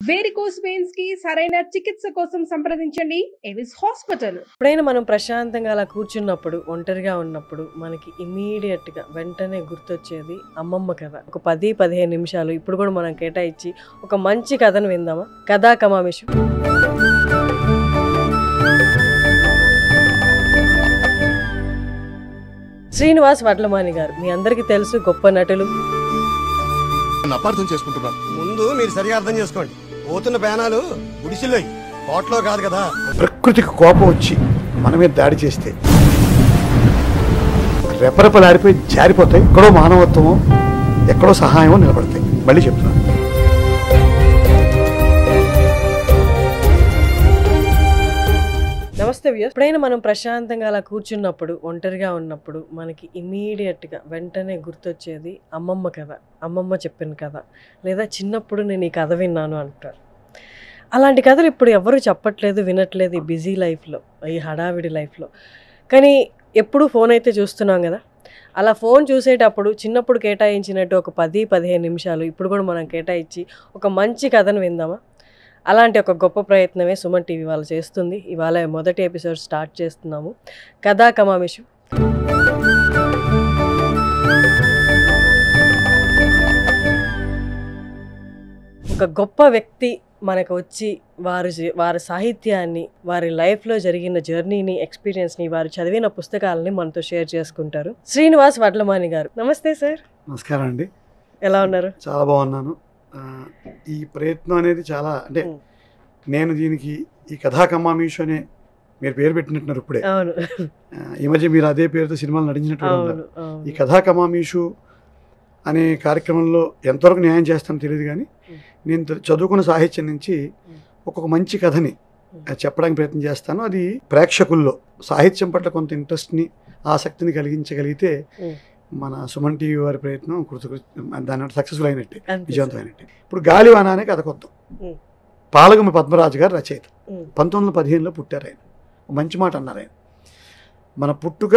Varicose veins కి సరైన చికిత్స కోసం సంప్రదించండి ఎవిస్ హాస్పిటల్. ఎప్పుడైనా మనం ప్రశాంతంగా అలా కూర్చున్నప్పుడు, ఒంటరిగా ఉన్నప్పుడు మనకి ఇమీడియట్ గా వెంటనే గుర్తొచ్చేది అమ్మమ్మ కథ. ఒక 10-15 నిమిషాలు ఇప్పుడు కూడా మనం కేటాయించి ఒక మంచి కథను విందామా? కథా కమామిషు. శ్రీనివాస్ వడ్లమాని గారు మీ అందరికీ తెలుసు, గొప్ప నటులు. అపార్థం చేసుకుంటున్నాను. ముందు మీరు సరిగా అర్థం చేసుకోండి. పోతున్న పేనాలు గుడిసిలో కోట్లో కాదు కదా. ప్రకృతికి కోపం వచ్చి మన మీద దాడి చేస్తే రెపరెపలాడిపోయి జారిపోతాయి. ఎక్కడో మానవత్వమో ఎక్కడో సహాయమో నిలబడతాయి. మళ్ళీ చెప్తున్నాను. నమస్తే వ్యూయర్స్. ఎప్పుడైనా మనం ప్రశాంతంగా అలా కూర్చున్నప్పుడు, ఒంటరిగా ఉన్నప్పుడు మనకి ఇమీడియట్గా వెంటనే గుర్తొచ్చేది అమ్మమ్మ కథ, అమ్మమ్మ చెప్పిన కథ, లేదా చిన్నప్పుడు నేను ఈ కథ విన్నాను అంటారు. అలాంటి కథలు ఇప్పుడు ఎవరు చెప్పట్లేదు, వినట్లేదు ఈ బిజీ లైఫ్లో, ఈ హడావిడి లైఫ్లో. కానీ ఎప్పుడు ఫోన్ అయితే చూస్తున్నాం కదా. అలా ఫోన్ చూసేటప్పుడు చిన్నప్పుడు కేటాయించినట్టు ఒక 10-15 నిమిషాలు ఇప్పుడు కూడా మనం కేటాయించి ఒక మంచి కథను విందామా? అలాంటి ఒక గొప్ప ప్రయత్నమే సుమన్ టీవీ వాళ్ళు చేస్తుంది. ఇవాళ మొదటి ఎపిసోడ్ స్టార్ట్ చేస్తున్నాము. కథా కమామిషు. ఒక గొప్ప వ్యక్తి మనకు వచ్చి వారి సాహిత్యాన్ని, వారి లైఫ్లో జరిగిన జర్నీని, ఎక్స్పీరియన్స్ని, వారు చదివిన పుస్తకాలని మనతో షేర్ చేసుకుంటారు. శ్రీనివాస్ వడ్లమాని గారు, నమస్తే సార్. నమస్కారం అండి. ఎలా ఉన్నారు? చాలా బాగున్నాను. ఈ ప్రయత్నం అనేది చాలా, అంటే నేను దీనికి ఈ కథా కమామిషు అనే మీరు పేరు పెట్టినట్టున్నారు ఇప్పుడే. అవును, ఈ మధ్య మీరు అదే పేరుతో సినిమాలు నటించినట్టు ఉన్నారు. ఈ కథా కమామిషు అనే కార్యక్రమంలో ఎంతవరకు న్యాయం చేస్తానో తెలియదు, కానీ నేను చదువుకున్న సాహిత్యం నుంచి ఒక్కొక్క మంచి కథని చెప్పడానికి ప్రయత్నం చేస్తాను. అది ప్రేక్షకుల్లో సాహిత్యం పట్ల కొంత ఇంట్రెస్ట్ని, ఆసక్తిని కలిగించగలిగితే మన సుమన్ టీవీ వారి ప్రయత్నం దాని సక్సెస్ఫుల్ అయినట్టే, విజయవంతమైనట్టే. ఇప్పుడు గాలివాన అనే కథ కొత్త. పాలగుమి పద్మరాజు గారు రచయిత. 1915లో పుట్టారు ఆయన. మంచి మాట అన్నారు ఆయన. మన పుట్టుక,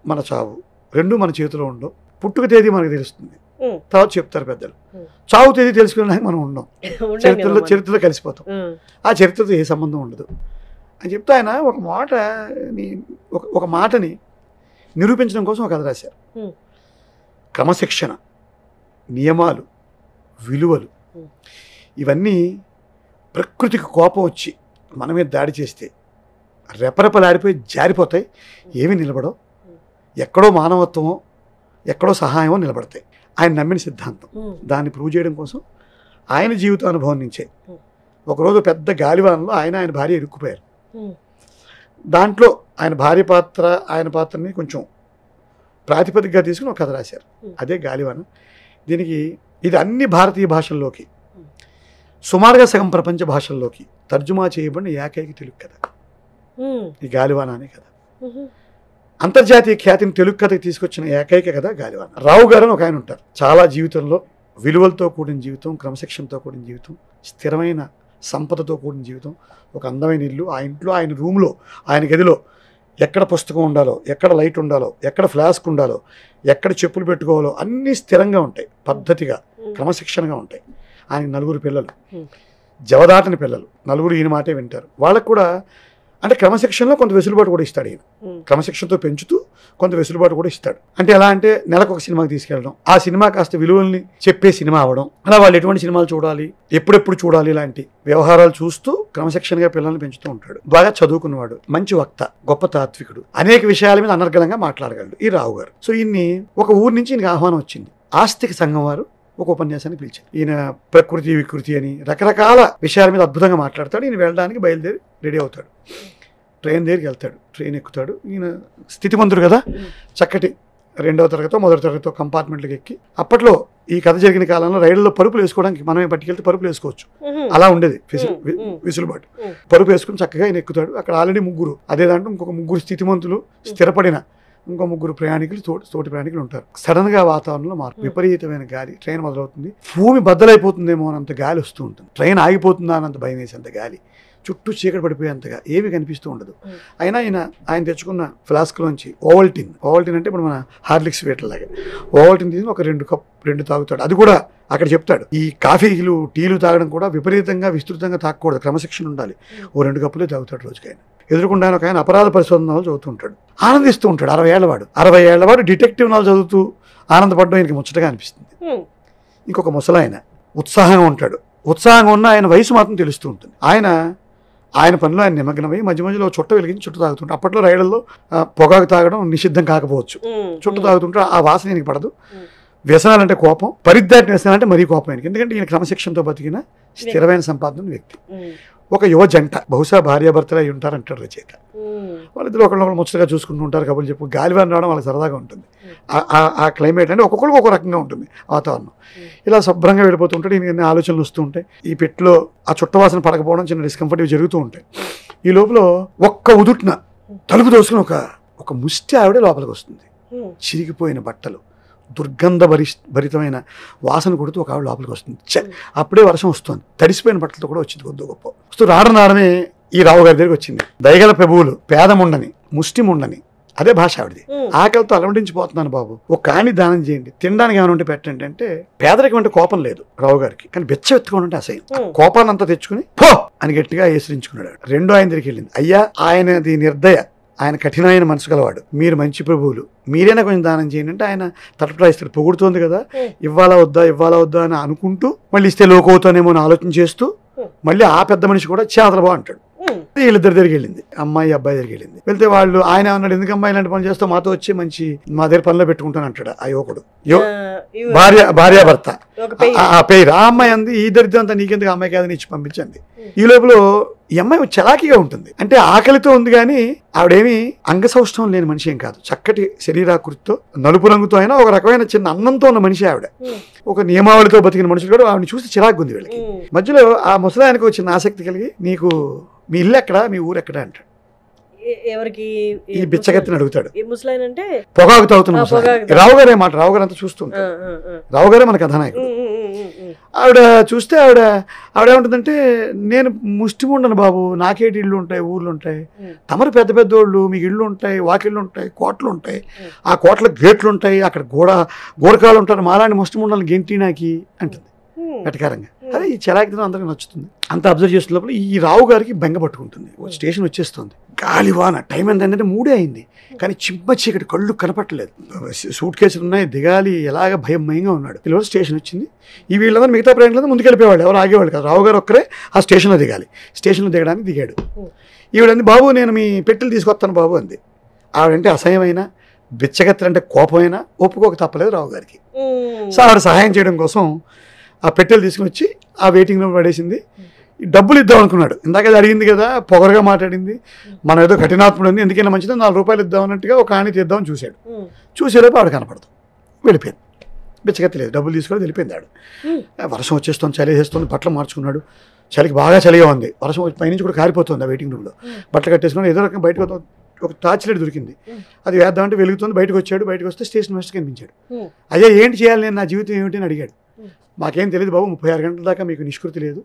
మన చావు రెండు మన చేతిలో ఉండవు. పుట్టుక తేదీ మనకు తెలుస్తుంది, తర్వాత చెప్తారు పెద్దలు. చావు తేదీ తెలుసుకునే మనం ఉండం, చరిత్రలో కలిసిపోతాం. ఆ చరిత్రతో ఏ సంబంధం ఉండదు అని చెప్తే ఆయన ఒక మాటని నిరూపించడం కోసం ఒక కథ రాశారు. క్రమశిక్షణ, నియమాలు, విలువలు ఇవన్నీ ప్రకృతికి కోపం వచ్చి మన మీద దాడి చేస్తే రెపరెపలాడిపోయి జారిపోతాయి. ఏమీ నిలబడవు. ఎక్కడో మానవత్వమో ఎక్కడో సహాయమో నిలబడతాయి. ఆయన నమ్మిన సిద్ధాంతం. దాన్ని ప్రూవ్ చేయడం కోసం ఆయన జీవిత అనుభవం నుంచే ఒకరోజు పెద్ద గాలివానలో ఆయన భార్య ఇరుక్కుపోయారు. దాంట్లో ఆయన పాత్రని కొంచెం ప్రాతిపదికగా తీసుకుని ఒక కథ రాశారు. అదే గాలివాన. ఇది అన్ని భారతీయ భాషల్లోకి, సుమారుగా సగం ప్రపంచ భాషల్లోకి తర్జుమా చేయబడిన ఏకైక తెలుగు కథ ఈ గాలివాన అనే కథ. అంతర్జాతీయ ఖ్యాతిని తెలుగు కథకి తీసుకొచ్చిన ఏకైక కథ గాలివాన. రావు గారు అని ఒక ఆయన ఉంటారు. చాలా జీవితంలో విలువలతో కూడిన జీవితం, క్రమశిక్షణతో కూడిన జీవితం, స్థిరమైన సంపదతో కూడిన జీవితం, ఒక అందమైన ఇల్లు, ఆ ఇంట్లో ఆయన రూమ్లో, ఆయన గదిలో ఎక్కడ పుస్తకం ఉండాలో, ఎక్కడ లైట్ ఉండాలో, ఎక్కడ ఫ్లాస్క్ ఉండాలో, ఎక్కడ చెప్పులు పెట్టుకోవాలో అన్నీ స్థిరంగా ఉంటాయి, పద్ధతిగా క్రమశిక్షణగా ఉంటాయి. ఆయన 4 పిల్లలు, జవదాటని పిల్లలు, 4 ఈయన మాటే వింటారు. వాళ్ళకు కూడా అంటే క్రమశిక్షణలో కొంత వెసులుబాటు కూడా ఇస్తాడు ఈయన. క్రమశిక్షణతో పెంచుతూ కొంత వెసులుబాటు కూడా ఇస్తాడు. అంటే ఎలా అంటే నెలకు ఒక సినిమాకి తీసుకెళ్ళడం, ఆ సినిమా కాస్త విలువల్ని చెప్పే సినిమా అవ్వడం, అలా వాళ్ళు ఎటువంటి సినిమాలు చూడాలి, ఎప్పుడెప్పుడు చూడాలి, ఇలాంటి వ్యవహారాలు చూస్తూ క్రమశిక్షణగా పిల్లల్ని పెంచుతూ ఉంటాడు. బాగా చదువుకున్నవాడు, మంచి వక్త, గొప్ప తాత్వికుడు, అనేక విషయాల మీద అనర్గళంగా మాట్లాడగలడు ఈ రావు గారు. సో ఈయన్ని ఒక ఊరి నుంచి ఈయనకి ఆహ్వానం వచ్చింది. ఆస్తిక సంఘం వారు ఒక ఉపన్యాసాన్ని పిలిచారు. ఈయన ప్రకృతి, వికృతి అని రకరకాల విషయాల మీద అద్భుతంగా మాట్లాడతాడు. ఈయన వెళ్ళడానికి బయలుదేరి రెడీ అవుతాడు. ట్రైన్ దగ్గరికి వెళ్తాడు, ట్రైన్ ఎక్కుతాడు. ఈయన స్థితిమంతుడు కదా, చక్కటి 2వ తరగతో 1వ తరగతో కంపార్ట్మెంట్లకు ఎక్కి, అప్పట్లో ఈ కథ జరిగిన కాలంలో రైళ్లలో పరుపులు వేసుకోవడానికి మనమే పట్టుకెళ్తే పరుపులు వేసుకోవచ్చు, అలా ఉండేది విసులుబాటు. పరుపు వేసుకుని చక్కగా ఆయన ఎక్కుతాడు. అక్కడ ఆల్రెడీ 3, అదే దాంట్లో ఇంకొక 3 స్థితిమంతులు, స్థిరపడిన ఇంకో 3 ప్రయాణికులు తోటి ప్రయాణికులు ఉంటారు. సడన్ గా వాతావరణంలో మార్పు, విపరీతమైన గాలి, ట్రైన్ మొదలవుతుంది, భూమి బద్దలైపోతుందేమో అన్నంత గాలి వస్తూ ఉంటుంది, ట్రైన్ ఆగిపోతుందా అన్నంత భయం వేసేంత గాలి, చుట్టూ చీకటి పడిపోయేంతగా ఏమీ కనిపిస్తూ ఉండదు. అయినా ఆయన తెచ్చుకున్న ఫ్లాస్క్లోంచి ఓవల్టిన్ అంటే ఇప్పుడు మన హార్లిక్స్ వేటలాగా ఓవల్టిన్ తీసి ఒక 2 తాగుతాడు. అది కూడా అక్కడ చెప్తాడు, ఈ కాఫీలు టీలు తాగడం కూడా విపరీతంగా విస్తృతంగా తాగకూడదు, క్రమశిక్షణ ఉండాలి. ఓ 2 కప్పులే తాగుతాడు రోజుకి. ఆయన ఎదురుకుండా ఒక ఆయన అపరాధ పరిశోధనలు చదువుతూ ఉంటాడు, ఆనందిస్తూ ఉంటాడు. 60 ఏళ్లవాడు డిటెక్టివ్ నాలు చదువుతూ ఆనందపడడం ఆయనకి ముచ్చటగా అనిపిస్తుంది. ఇంకొక ముసలాయన ఉత్సాహంగా ఉంటాడు. ఉత్సాహంగా ఉన్న ఆయన వయసు మాత్రం తెలుస్తూ ఉంటుంది. ఆయన పనిలో ఆయన నిమగ్నమై మధ్యలో చుట్ట వెలిగించి చుట్టు తాగుతుంటాడు. అప్పట్లో రైళ్లలో పొగాకు తాగడం నిషిద్ధం కాకపోవచ్చు. చుట్టు తాగుతుంటే ఆ వాసన ఈయనకి పడదు. వ్యసనాలంటే కోపం, పరిద్దాటిన వ్యసనాలంటే మరీ కోపం ఆయనకి. ఎందుకంటే ఈయన క్రమశిక్షణతో బతికిన స్థిరమైన సంపాదన వ్యక్తి. ఒక యువ జంట, బహుశా భార్యాభర్తలు అయి ఉంటారంటారు రచయిత. వాళ్ళిద్దరు ఒకళ్ళొకళ్ళు ముచ్చటగా చూసుకుంటూ ఉంటారు, కబుర్లు చెప్పు, గాలివాన రావడం వాళ్ళకి సరదాగా ఉంటుంది. ఆ క్లైమేట్ అంటే ఒక్కొక్కరికి ఒక రకంగా ఉంటుంది వాతావరణం. ఇలా శుభ్రంగా వెళ్ళిపోతూ ఉంటాడు. ఈయన ఆలోచనలు వస్తూ ఉంటాయి. ఈ పెట్టిలో ఆ చుట్టవాసన పడకపోవడం, చిన్న డిస్కంఫర్ట్ ఇవి జరుగుతూ ఉంటాయి. ఈ లోపల ఒక్క ఉదుట్న తలుపు దోసుకుని ఒక ముష్టి ఆవిడ లోపలికి వస్తుంది. చిరిగిపోయిన బట్టలు, దుర్గంధ భరితమైన వాసన కొడుతూ ఒక ఆవిడ లోపలికి వస్తుంది. అప్పుడే వర్షం వస్తుంది, తడిసిపోయిన బట్టలతో కూడా వచ్చింది కొద్ది గొప్ప. వస్తూ రావడమే ఈ రావు గారి దగ్గరికి వచ్చింది. దయగల ప్రభువులు, పేదముండని, ముష్టిముండని, అదే భాష ఆవిడది. ఆకలితో అలమటించిపోతున్నాను బాబు, ఒక కాణి దానం చేయండి, తినడానికి ఏమైనా ఉంటే పెట్టండి అంటే, పేదరికం అంటే కోపం లేదు రావు గారికి, కానీ బెచ్చెత్తుకోవడం అంటే అసహ్యం. కోపాన్ని అంతా తెచ్చుకుని పో అని గట్టిగా ఏసరించుకున్నాడు. రెండో ఆయన దగ్గరికి వెళ్ళింది. అయ్యా, ఆయనది నిర్దయ, ఆయన కఠినమైన మనసు గలవాడు, మీరు మంచి ప్రభువులు, మీరైనా కొంచెం దానం చేయండి అంటే ఆయన తటపటాయిస్తాడు. పొగుడుతోంది కదా, ఇవ్వాలా వద్దా అని అనుకుంటూ మళ్ళీ ఇస్తే లోకవుతానేమో అని ఆలోచన చేస్తూ మళ్ళీ ఆ పెద్ద మనిషి కూడా చేతలబా అంటాడు. వీళ్ళిద్దరి దగ్గరికి వెళ్ళింది, అమ్మాయి అబ్బాయి దగ్గరికి వెళ్ళింది. వెళ్తే ఆయన అన్నాడు, ఎందుకు అమ్మాయి ఇలాంటి పని చేస్తావు, మాతో వచ్చి మా దగ్గర పనిలో పెట్టుకుంటాను అంటాడు ఆ యువకుడు. భార్యాభర్త ఆ పేరు. ఆ అమ్మాయి అంది, ఈ దరిద్రం అంతా నీకెందుకు, అమ్మాయి కాదని ఇచ్చి పంపించండి. ఈ లోపల ఈ అమ్మాయి చలాకీగా ఉంటుంది. అంటే ఆకలితో ఉంది కానీ ఆవిడేమి అంగసౌష్ఠవం లేని మనిషి ఏం కాదు. చక్కటి శరీరాకృతితో, నలుపు రంగుతో అయినా ఒక రకమైన చిన్న అన్నంతో ఉన్న మనిషి ఆవిడ. ఒక నియమావళితో బతికిన మనుషులు కూడా ఆవిడని చూసి చిరాకు ఉంది వీళ్ళకి. మధ్యలో ఆ ముసలాయనకు వచ్చిన ఆసక్తి కలిగి, నీకు మీ ఇల్లు ఎక్కడా, మీ ఊరు ఎక్కడా అంటాడు. ఎవరికి ఈ బిచ్చగత్తిని అడుగుతాడు. ముసలాయన అంటే పొగాకు తాగుతున్నా. రావు గారే మాట, రావు గారు అంతా చూస్తుంటారు. రావు గారే మన కథానాయకుడు. ఆవిడ చూస్తే ఆవిడ ఏమంటుందంటే, నేను ముష్టి ఉండను బాబు, నాకేటి ఇళ్ళు ఉంటాయి, ఊర్లు ఉంటాయి, తమరు పెద్ద పెద్దోళ్ళు, మీకు ఇళ్ళు ఉంటాయి, వాకిళ్ళు ఉంటాయి, కోట్లు ఉంటాయి, ఆ కోట్ల గేట్లు ఉంటాయి, అక్కడ గోడకాలు ఉంటారు, మాలాంటి ముష్టి ఉండని గెంటి నాకి అంటుంది వెటకారంగా. అదే ఈ చలాకితనం అందరికీ నచ్చుతుంది. అంత అబ్జర్వ్ చేస్తున్న లోపల ఈ రావు గారికి బెంగ పట్టుకుంటుంది. స్టేషన్ వచ్చేస్తుంది, గాలివాన, టైం ఏంటంటే 3 అయింది, కానీ చిమ్మ చీకటి, కళ్ళు కనపట్టలేదు, సూట్ కేసులు ఉన్నాయి, దిగాలి, ఎలాగ భయంగా ఉన్నాడు. ఇలా స్టేషన్ వచ్చింది. ఈ వీళ్ళందరూ మిగతా ప్రయాణికులందరూ ముందుకెళ్ళిపోయేవాళ్ళు, ఎవరు ఆగేవాళ్ళు కాదు. రావు గారు ఒక్కరే ఆ స్టేషన్లో దిగాలి. స్టేషన్లో దిగడానికి దిగాడు. ఈవిడంది, బాబు నేను మీ పెట్టెలు తీసుకొస్తాను బాబు అంది. ఆవిడంటే అసహ్యమైన, బిచ్చగత్తెలు అంటే కోపమైనా ఒప్పుకోక తప్పలేదు రావు గారికి. సో ఆవిడ సహాయం చేయడం కోసం ఆ పెట్టెలు తీసుకుని వచ్చి ఆ వెయిటింగ్ రూమ్ పడేసింది. డబ్బులు ఇద్దాం అనుకున్నాడు. ఇందాక అది అడిగింది కదా, పొగరగా మాట్లాడింది, మనం ఏదో కఠినాత్ముడు ఉంది, ఎందుకైనా మంచిదో 4 రూపాయలు ఇద్దాం అన్నట్టుగా ఒక ఆణి తీద్దామని చూశాడు. చూసేలోపు ఆవిడ కనపడదు, వెళ్ళిపోయింది. బిచ్చగత్తి లేదు, డబ్బులు తీసుకొని వెళ్ళిపోయింది ఆవిడ. వర్షం వచ్చేస్తుంది, చలి వేస్తుంది, బట్టలు మార్చుకున్నాడు. చలికి బాగా చలిగా ఉంది, వర్షం పైనుంచి కూడా కారిపోతుంది ఆ వెయిటింగ్ రూమ్లో. బట్టలు కట్టేసుకుని ఏదో రకంగా బయటకు ఒక టార్చ్ లైట్ దొరికింది, అది వేద్దామంటే వెలుగుతుంది. బయటకు వచ్చాడు. బయటకు వస్తే స్టేషన్ మాస్టర్ కనిపించాడు. అయ్యా ఏంటి చేయాలి, నేను నా జీవితం ఏమిటి అని అడిగాడు. మాకేం తెలియదు బాబు, 36 గంటల దాకా మీకు నిష్కృతి లేదు,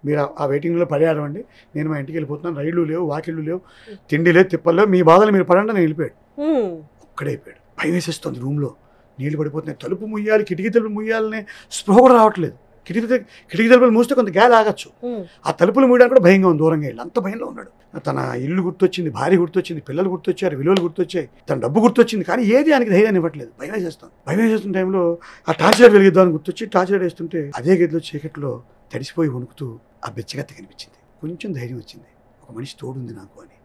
మీరు ఆ వెయిటింగ్లో పడేయాలండి, నేను మా ఇంటికి వెళ్ళిపోతున్నాను, రైళ్లు లేవు, వాకిళ్ళు లేవు, తిండి లేదు, తిప్పలు లేవు, మీ బాధలు మీరు పడండి. నేను వెళ్ళిపోయాడు. ఒక్కడైపోయాడు. భయం వేసేస్తుంది, రూమ్లో నీళ్లు పడిపోతున్నాయి, తలుపు ముయ్యాలి, కిటికీ తలుపులు ముయ్యాలనే స్పృహ కూడా రావట్లేదు. కిటికీ తలుపులు మూస్తే కొంత గాలి ఆగచ్చు, ఆ తలుపులు మూయడానికి కూడా భయంగా ఉంది. దూరంగా వెళ్ళి అంత భయంలో ఉన్నాడు. తన ఇల్లు గుర్తొచ్చింది, భార్య గుర్తొచ్చింది, పిల్లలు గుర్తొచ్చారు, విలువలు గుర్తొచ్చాయి, తన డబ్బు గుర్తొచ్చింది, కానీ ఏది ఆయనకి ధైర్యాన్ని ఇవ్వట్లేదు. భయం వేసేస్తున్న టైంలో ఆ టార్చ్ లైట్ వెలిగిద్దామని గుర్తొచ్చి టార్చ్ లైట్ వేస్తుంటే అదే గదిలో చీకట్లో తడిసిపోయి వణుకుతూ ఆ బిచ్చగత్తి కనిపించింది. కొంచెం ధైర్యం వచ్చింది, ఒక మనిషి తోడుంది నాకు అని.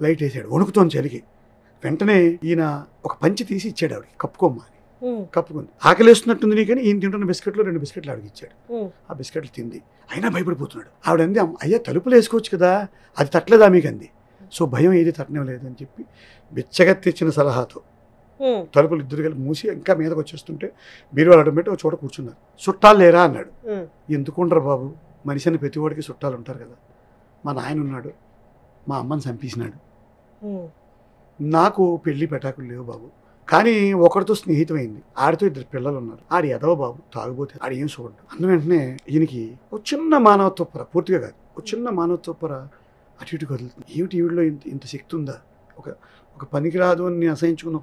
లైట్ వేసాడు, వణుకుతోంది చలికి. వెంటనే ఈయన ఒక పంచి తీసి ఇచ్చాడు ఆవిడకి, కప్పుకోమ్మా అని. కప్పుకుంది. ఆకలిస్తున్నట్టుంది నీ, కానీ ఈయన తింటున్న బిస్కెట్లో 2 బిస్కెట్లు ఆవిడకి ఇచ్చాడు. ఆ బిస్కెట్లు తింది. అయినా భయపడిపోతున్నాడు. ఆవిడ అంది, అయ్యా తలుపులు వేసుకోవచ్చు కదా, అది తట్టలేదా మీకు అంది. సో భయం ఏది తట్టనేలేదు అని చెప్పి బిచ్చగత్తి ఇచ్చిన సలహాతో తలుపులు ఇద్దరు కలిపి మూసి ఇంకా మీదకి వచ్చేస్తుంటే బీరువాలు అడ్డం పెట్టి ఒక చోట కూర్చున్నారు. చుట్టాలు లేరా అన్నాడు. ఎందుకుంటారు బాబు, మనిషి అని ప్రతి వాడికి చుట్టాలు ఉంటారు కదా, మా నాయన ఉన్నాడు, మా అమ్మని చంపేసినాడు, నాకు పెళ్లి పెటాకులు లేవు బాబు, కానీ ఒకరితో స్నేహితమైంది, ఆడితో 2 పిల్లలు ఉన్నారు, ఆడి ఎదవ బాబు తాగుబోతే, ఆడి ఏం చూడండి. అన్న వెంటనే ఈయనకి ఒక చిన్న మానవత్వ పొర, పూర్తిగా కాదు, ఒక చిన్న మానవత్వ పొర అటు ఇటు కదులుతుంది. ఏమిటి వీడిలో ఇంత శక్తి ఉందా, ఒక పనికిరాదు అని నేను అసహించుకున్న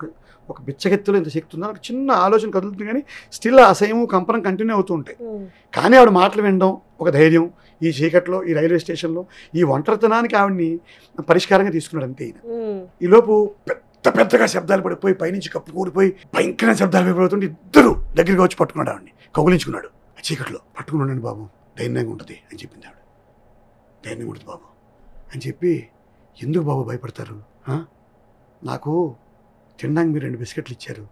ఒక బిచ్చగెత్తులో ఇంత శక్తి ఉందా, నాకు చిన్న ఆలోచన కదులుతుంది. కానీ స్టిల్ అసహ్యము కంపనం కంటిన్యూ అవుతూ ఉంటాయి. కానీ ఆవిడ మాటలు వినడం ఒక ధైర్యం, ఈ చీకట్లో, ఈ రైల్వే స్టేషన్లో, ఈ ఒంటరితనానికి ఆవిడ్ని పరిష్కారంగా తీసుకున్నాడు అంతే. ఈలోపు పెద్దగా శబ్దాలు పడిపోయి పైనుంచి కప్పు కూలిపోయి భయంకరమైన శబ్దాలు విపడుతుంటే ఇద్దరు దగ్గరికి వచ్చి పట్టుకున్నాడు, ఆవిడ్ని కౌగులించుకున్నాడు. ఆ చీకట్లో పట్టుకుని ఉండండి బాబు, ధైర్యంగా ఉంటుంది అని చెప్పింది ఆవిడ. ధైర్యంగా ఉంటుంది బాబు అని చెప్పి, ఎందుకు బాబు భయపడతారు, నాకు తినడానికి మీరు 2 బిస్కెట్లు ఇచ్చారు,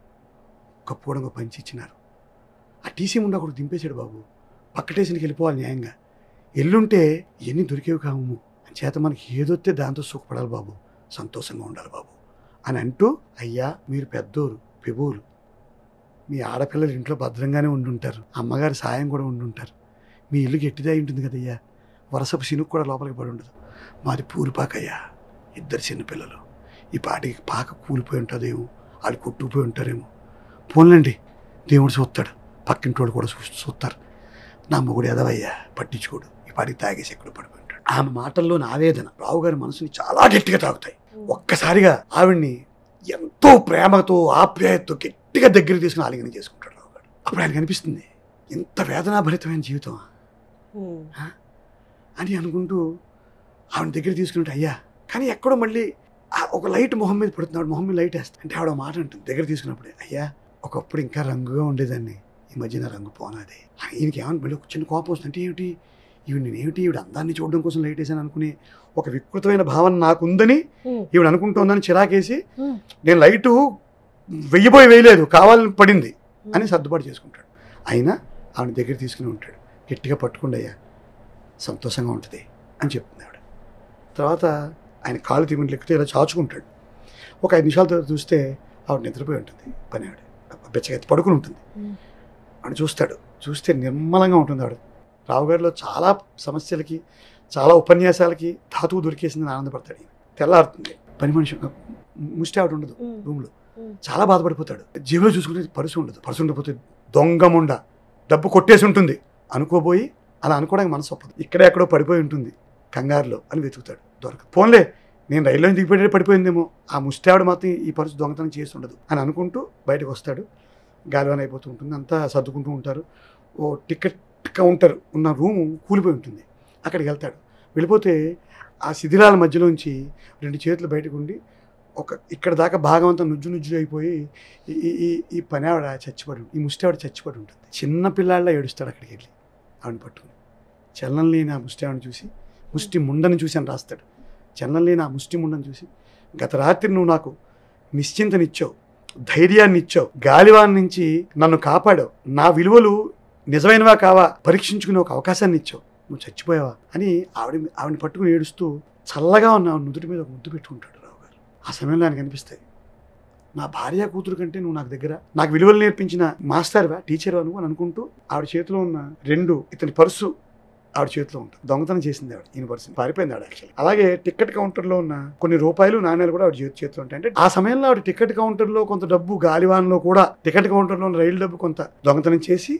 కప్పు కూడా ఒక పంచి ఇచ్చినారు, ఆ టీసీ ముందు ఒకటి దింపేశాడు బాబు, పక్క స్టేషన్కి వెళ్ళిపోవాలి న్యాయంగా, ఎల్లుంటే ఎన్ని దొరికేవి కావు, అని చేత మనకి ఏదొస్తే దాంతో సుఖపడాలి బాబు, సంతోషంగా ఉండాలి బాబు అని అంటూ, అయ్యా మీరు పెద్దోరు పెబోలు, మీ ఆడపిల్లలు ఇంట్లో భద్రంగానే ఉండుంటారు, అమ్మగారి సాయం కూడా ఉండుంటారు, మీ ఇల్లు గట్టిదా ఉంటుంది కదయ్యా, వరసపు సినుకు కూడా లోపలికి పడి ఉండదు, మాది పూరిపాకయ్యా, 2 చిన్నపిల్లలు, ఈ పాటికి పాక కూలిపోయి ఉంటుందేమో, వాళ్ళు కొట్టుకుపోయి ఉంటారేమో, పోన్లండి దేవుడు చూస్తాడు, పక్కింటి వాళ్ళు కూడా చూస్తారు, నా మొగుడు ఎదవయ్యా పట్టించుకోడు, ఈ పాటికి తాగేసి ఎక్కడ పడిపోయి ఉంటాడు. ఆమె మాటల్లోని ఆవేదన రావు గారి మనసుని చాలా గట్టిగా తాగుతాయి. ఒక్కసారిగా ఆవిడ్ని ఎంతో ప్రేమతో ఆప్యాయతతో గట్టిగా దగ్గర తీసుకుని ఆలింగనం చేసుకుంటాడు రావు గారు. అప్పుడు ఆయనకు అనిపిస్తుంది, ఇంత వేదనాభరితమైన జీవితం అని అనుకుంటూ ఆవిడ దగ్గర తీసుకుంటే, అయ్యా, కానీ ఎక్కడో మళ్ళీ ఒక లైట్ మొహం మీద పడుతున్నాడు, మొహం మీద లైట్ వేస్తా అంటే ఆవిడ మాట అంటుంది దగ్గర తీసుకున్నప్పుడే, అయ్యా ఒకప్పుడు ఇంకా రంగుగా ఉండేదాన్ని, ఈ మధ్యన రంగు పోనాది. ఈయనకి ఏమన్నా మళ్ళీ ఒక చిన్న కోపం వస్తుంది, అంటే ఏమిటి ఈవిడ అందాన్ని చూడడం కోసం లైట్ వేసాను అనుకునే ఒక వికృతమైన భావన నాకుందని ఈవిడ అనుకుంటోందని చిరాకేసి, నేను లైటు వేయలేదు, కావాలని పడింది అని సర్దుబాటు చేసుకుంటాడు. అయినా ఆవిడ దగ్గర తీసుకుని ఉంటాడు, గట్టిగా పట్టుకుండా, అయ్యా సంతోషంగా ఉంటుంది అని చెప్తుంది ఆవిడ. తర్వాత ఆయన కాళ్ళు తిమ్మిడి లెక్కితే ఇలా చాచుకుంటాడు. ఒక 5 నిమిషాల తర్వాత చూస్తే ఆవిడ నిద్రపోయి ఉంటుంది, పని ఆవిడ బెచ్చగెత్తి పడుకుని ఉంటుంది. ఆవిడ చూస్తే నిర్మలంగా ఉంటుంది ఆవిడ. రావుగారిలో చాలా సమస్యలకి, చాలా ఉపన్యాసాలకి ధాతువు దొరికేసిందని ఆనందపడతాడు. తెల్లారుతుంది, పని మనిషి ముష్టి ఆవిడ ఉండదు రూమ్లో, చాలా బాధపడిపోతాడు. జేబులో చూసుకుంటే పర్సు ఉండకపోతే దొంగముండ డబ్బు కొట్టేసి ఉంటుంది అనుకోబోయి, అలా అనుకోవడానికి మనసు ఒప్పదు, ఇక్కడే ఎక్కడో పడిపోయి ఉంటుంది కంగారులో అని వెతుకుతాడు, దొరకదు. పోన్లే నేను రైల్లో దిగిపోయి పడిపోయిందేమో, ఆ ముష్టి ఆవిడ మాత్రం ఈ పర్సు దొంగతనం చేసి ఉండదు అని అనుకుంటూ బయటకు వస్తాడు. గాలివాన అయిపోతూ ఉంటుంది, అంతా సర్దుకుంటూ ఉంటారు. ఓ టికెట్ కౌంటర్ ఉన్న రూము కూలిపోయి ఉంటుంది, అక్కడికి వెళ్తాడు. వెళ్ళిపోతే ఆ శిథిలాల మధ్యలోంచి 2 చేతులు బయటకు ఉండి ఇక్కడ దాకా భాగం అంతా నుజ్జు అయిపోయి ఈ పని ఆవిడ చచ్చిపడి, ఈ ముష్టి ఆవిడ చచ్చిపడి ఉంటుంది. చిన్న పిల్లాళ్ళ ఏడుస్తాడు అక్కడికి వెళ్ళి ఆవిడని పట్టుకుని. చలనం లేని ఆ ముష్టి ఆవిడని చూసి, ముష్టి ముండని చూసి అని రాస్తాడు. చలనం లేని ఆ ముష్టి ముండని చూసి, గత రాత్రి నువ్వు నాకు నిశ్చింతనిచ్చావు, ధైర్యాన్ని ఇచ్చావు, గాలివాన్ నుంచి నన్ను కాపాడావు, నా విలువలు నిజమైనవా కావా పరీక్షించుకునే ఒక అవకాశాన్ని ఇచ్చావు, నువ్వు చచ్చిపోయావా అని ఆవిడని పట్టుకుని ఏడుస్తూ చల్లగా ఉన్న నుదుటి మీద ఒక ముద్దు పెట్టుకుంటాడు రావు గారు. ఆ సమయంలో ఆయనకు అనిపిస్తాయి, నా భార్య కూతురు కంటే నువ్వు నాకు విలువలు నేర్పించిన మాస్టర్వా, టీచర్వా నువ్వు అని అనుకుంటూ ఆవిడ చేతిలో ఉన్న 2 ఇతని పర్సు ఆవిడ చేతిలో ఉంటుంది. దొంగతనం చేసింది ఆవిడ, ఈయన పర్సుని పారిపోయింది ఆవిడ యాక్చువల్లీ. అలాగే టికెట్ కౌంటర్లో ఉన్న కొన్ని రూపాయలు నాణ్యాలు కూడా ఆవిడ చేతిలో ఉంటాయి. అంటే ఆ సమయంలో ఆవిడ టికెట్ కౌంటర్లో కొంత డబ్బు, గాలివాన్లో కూడా టికెట్ కౌంటర్లో ఉన్న రైలు డబ్బు కొంత దొంగతనం చేసి,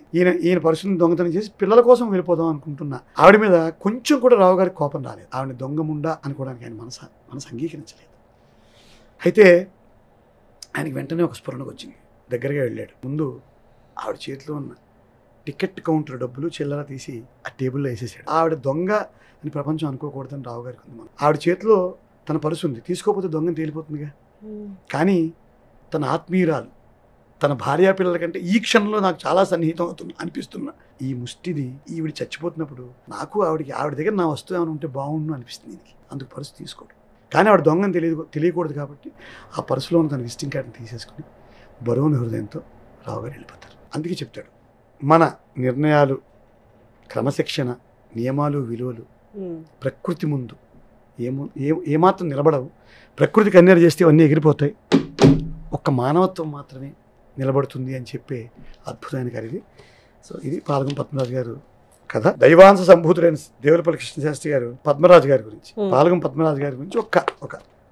ఈయన పర్సుని దొంగతనం చేసి పిల్లల కోసం వెళ్ళిపోదాం అనుకుంటున్నా ఆవిడ మీద కొంచెం కూడా రావు గారికి కోపం రాలేదు. ఆవిడని దొంగముండా అనుకోవడానికి ఆయన మనసు అంగీకరించలేదు. అయితే ఆయనకి వెంటనే ఒక స్ఫురణకు వచ్చింది, దగ్గరగా వెళ్ళాడు. ముందు ఆవిడ చేతిలో ఉన్న టికెట్ కౌంటర్ డబ్బులు చిల్లర తీసి ఆ టేబుల్లో వేసేసాడు. ఆవిడ దొంగ అని ప్రపంచం అనుకోకూడదని రావు గారికి ఉంది. ఆవిడ చేతిలో తన పర్సు ఉంది, తీసుకోకపోతే దొంగని తేలిపోతుందిగా. కానీ తన ఆత్మీయురాలు, తన భార్యా పిల్లల కంటే ఈ క్షణంలో నాకు చాలా సన్నిహితం అవుతుంది అనిపిస్తున్నా ఈ ముష్టిది ఈవిడ చచ్చిపోతున్నప్పుడు నాకు ఆవిడ దగ్గర నా వస్తువు ఏమైనా ఉంటే బాగుండు అనిపిస్తుంది దీనికి. అందుకు పర్సు తీసుకోడు. కానీ ఆవిడ దొంగని తెలియకూడదు కాబట్టి ఆ పర్సులో ఉన్న తన విజిటింగ్ కార్డుని తీసేసుకుని బరువుని హృదయంతో రావు గారు వెళ్ళిపోతారు. అందుకే చెప్తాడు, మన నిర్ణయాలు, క్రమశిక్షణ, నియమాలు, విలువలు ప్రకృతి ముందు ఏమాత్రం నిలబడవు. ప్రకృతికి అన్యాయం చేస్తే అన్నీ ఎగిరిపోతాయి, ఒక్క మానవత్వం మాత్రమే నిలబడుతుంది అని చెప్పే అద్భుతమైన కథ. సో ఇది పాలగం పద్మరాజు గారు కథ. దైవాంశ సంభూతుడైన దేవులపల్లి కృష్ణశాస్త్రి గారు పద్మరాజు గారి గురించి, పాలగం పద్మరాజు గారి గురించి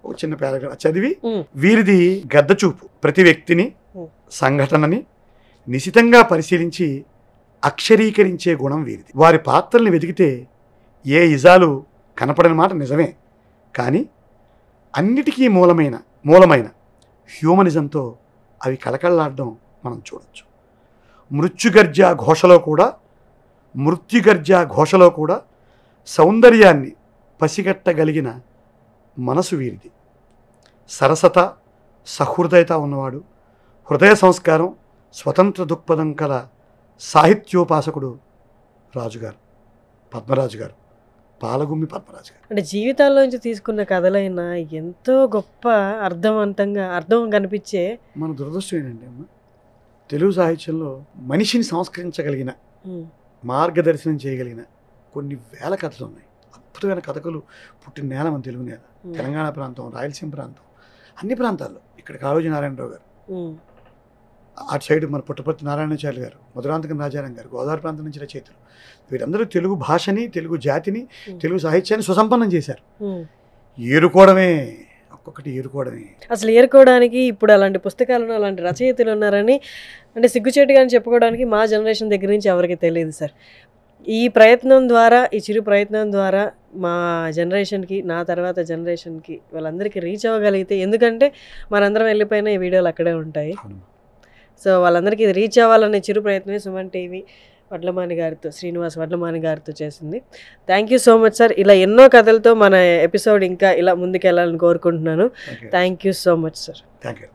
ఒక చిన్న పారాగ్రాఫ్ చదివి ఉమ్, వీరిది గద్ద చూపు ప్రతి వ్యక్తిని సంఘటనని నిశితంగా పరిశీలించి అక్షరీకరించే గుణం వీరిది. వారి పాత్రల్ని వెతికితే ఏ ఇజాలు కనపడని మాట నిజమే, కానీ అన్నిటికీ మూలమైన హ్యూమనిజంతో అవి కళకళలాడడం మనం చూడొచ్చు. మృత్యుగర్జ ఘోషలో కూడా సౌందర్యాన్ని పసిగట్టగలిగిన మనసు వీరిది. సరసత సహృదయత ఉన్నవాడు, హృదయ సంస్కారం, స్వతంత్ర దృక్పథం కల సాహిత్యోపాసకుడు రాజుగారు, పద్మరాజు గారు, పాలగుమ్మి పద్మరాజు గారు. అంటే జీవితాల్లోంచి తీసుకున్న కథలైనా ఎంతో గొప్ప అర్థం కనిపించే. మన దురదృష్టం ఏంటంటే అమ్మ, తెలుగు సాహిత్యంలో మనిషిని సంస్కరించగలిగిన, మార్గదర్శనం చేయగలిగిన కొన్ని వేల కథలు ఉన్నాయి. అద్భుతమైన కథకులు పుట్టిన నేల మన తెలుగు నేల. తెలంగాణ ప్రాంతం, రాయలసీమ ప్రాంతం, అన్ని ప్రాంతాల్లో. ఇక్కడ కాళోజీ నారాయణరావు గారు, అటు సైడ్ మన పుట్టపర్తి నారాయణాచార్య గారు, మధురాంతకం రాజారాం గారు, గోదావరి ప్రాంతం నుంచి రచయితలు. వీరందరూ తెలుగు భాషని, తెలుగు జాతిని, తెలుగు సాహిత్యాన్ని సుసంపన్నం చేశారు. ఏరుకోవడమే, ఒక్కొక్కటి ఏరుకోవడమే. అసలు ఏరుకోవడానికి ఇప్పుడు అలాంటి పుస్తకాలను, అలాంటి రచయితలు ఉన్నారని అంటే సిగ్గుచేటుగా అని చెప్పుకోవడానికి మా జనరేషన్ దగ్గర నుంచి ఎవరికి తెలియదు సార్. ఈ ప్రయత్నం ద్వారా, ఈ చిరు ప్రయత్నం ద్వారా మా జనరేషన్కి, నా తర్వాత జనరేషన్కి, వాళ్ళందరికీ రీచ్ అవ్వగలిగితే, ఎందుకంటే మనందరం వెళ్ళిపోయిన ఈ వీడియోలు అక్కడే ఉంటాయి. సో వాళ్ళందరికీ ఇది రీచ్ అవ్వాలనే చిరు ప్రయత్నమే సుమన్ టీవీ శ్రీనివాస్ వడ్లమాని గారితో చేసింది. Thank you so much sir. ఇలా ఎన్నో కథలతో మన ఎపిసోడ్ ఇంకా ఇలా ముందుకెళ్ళాలని కోరుకుంటున్నాను. Thank you so much sir. Thank you.